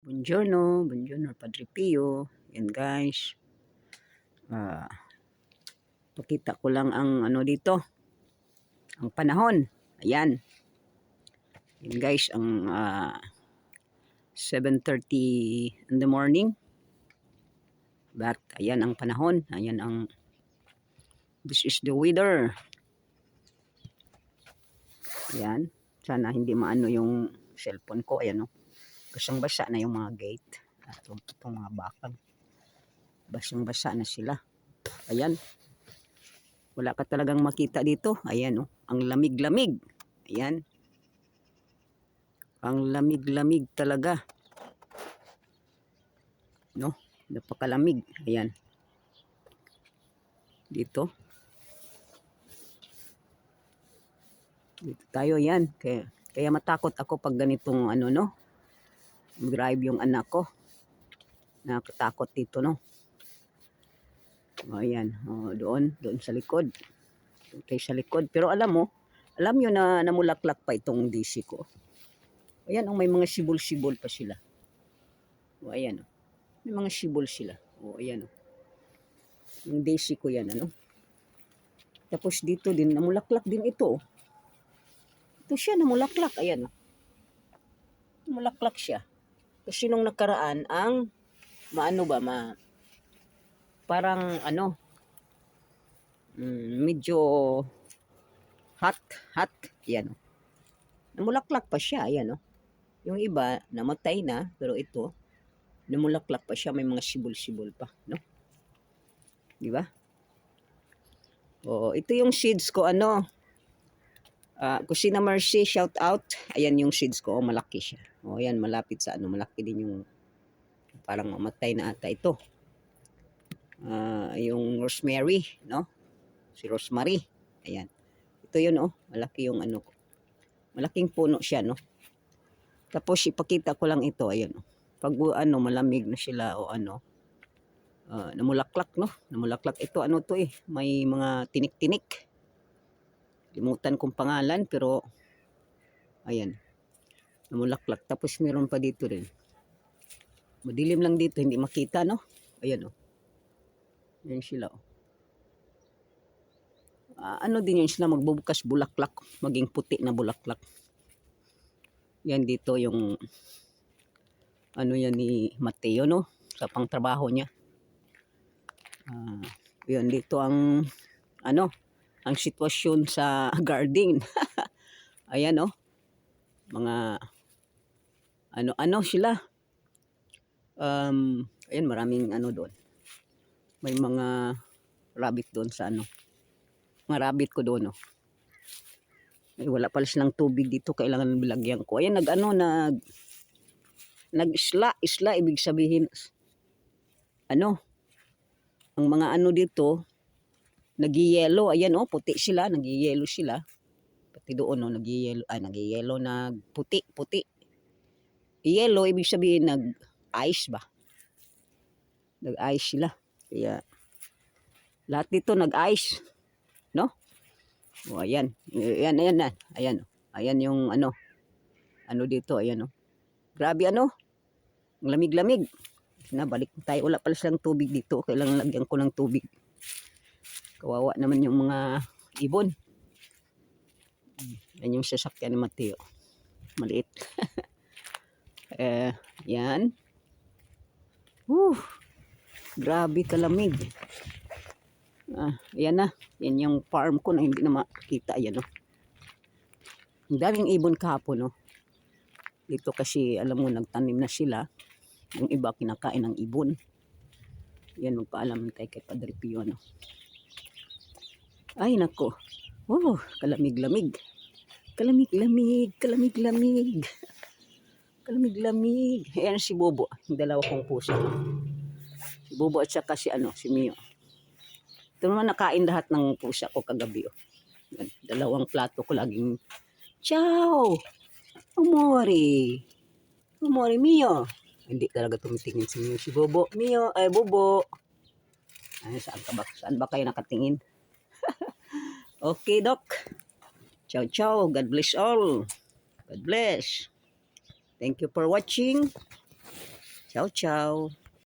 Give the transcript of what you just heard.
Buongiorno, buongiorno Padre Pio. Yan guys. Ah, pakita ko lang ang ano dito, ang panahon. Ayan. Yan guys, ang 7:30 in the morning. But ayan ang panahon. Ayan ang this is the weather. Ayan. Sana hindi maano yung cellphone ko. Ayan oh. Basang-basa na yung mga gate. Itong mga bakal. Basang-basa na sila. Ayan. Wala ka talagang makita dito. Ayan oh. Ang lamig-lamig. Ayan. Ang lamig-lamig talaga. No? Napakalamig. Ayan. Dito. Dito tayo yan. Kaya matakot ako pag ganitong ano no. Drive yung anak ko. Nakatakot dito no. O ayan. O, doon sa likod. Okay, sa likod. Pero alam nyo na namulaklak pa itong DC ko. Ayan, may mga sibol-sibol pa sila. O ayan. May mga sibol sila. O ayan. Yung DC ko yan ano. Tapos dito din, namulaklak din ito. Ito siya, namulaklak. Ayan. Namulaklak siya. Kasi nung nakaraan, ang parang ano, medyo hot. Ayan. Namulaklak pa siya. Ayan. Yung iba, namatay na. Pero ito, namulaklak pa siya. May mga sibol-sibol pa. No? Diba? O, ito yung seeds ko. Kusina Mercy, shout out. Ayan yung seeds ko. O, malaki siya. O, ayan, malapit sa ano. Malaki din yung parang mamatay na ata ito. Yung rosemary, no? Si rosemary. Ayan. Ito yun, oh. Malaki yung ano ko. Malaking puno siya, no? Tapos, ipakita ko lang ito. Ayan, oh. Pag malamig na sila o ano. Namulaklak, no? Namulaklak. Ito, ano to eh. May mga tinik-tinik. Limutan kong pangalan, pero ayan. Namulaklak. Tapos, meron pa dito rin. Madilim lang dito. Hindi makita, no? Ayan, oh. Ayan sila, oh. Ano din yun sila, magbubukas bulaklak, maging puti na bulaklak. Yan dito yung ano yan ni Mateo no, sa pangtrabaho niya. Yan dito ang ano, ang sitwasyon sa garden. Ayan no, mga ano sila. Ayan, maraming ano doon. May mga rabbit doon sa ano. Mga rabbit ko doon, no. Wala pala silang tubig dito, kailangan bilagyan ko. Ayan, nag-isla, ibig sabihin, ano, ang mga ano dito, nag-yellow, ayan oh, puti sila, nag-yellow sila. Pati doon, no, nag-yellow, puti. Yellow, ibig sabihin, nag-ice ba? Nag-ice sila. Kaya, lahat dito nag-ice. No? O, ayan. Ayan yung ano dito, ayan, oh. Grabe, ano? Ang lamig-lamig. Balik tayo. Wala pala silang tubig dito. Kailangan lagyan ko ng tubig. Kawawa naman yung mga ibon. Yan yung sasakyan ni Mateo. Maliit. Yan. Grabe kalamig. Ayan na. Yan yung farm ko na hindi na makita. Ayan, oh. Ang daming ibon kahapon, no? Dito kasi, alam mo, nagtanim na sila. Yung iba, kinakain ng ibon. Yan, magpaalam tayo kay Padre Pio, no? Ay, nako. Oh, kalamig-lamig. Kalamig-lamig. Ayan si Bobo. Yung dalawa kong pusa. Si Bobo at saka si Mio. Ito naman nakain lahat ng pusa ko kagabi. Oh. Yan, dalawang plato ko laging, ciao! Amore Mio. Hindi talaga tumitingin si Mio. Si Bobo. Mio, Bobo. Ay, saan ba kayo nakatingin? Okay, Doc. Ciao. God bless all. God bless. Thank you for watching. Ciao, ciao.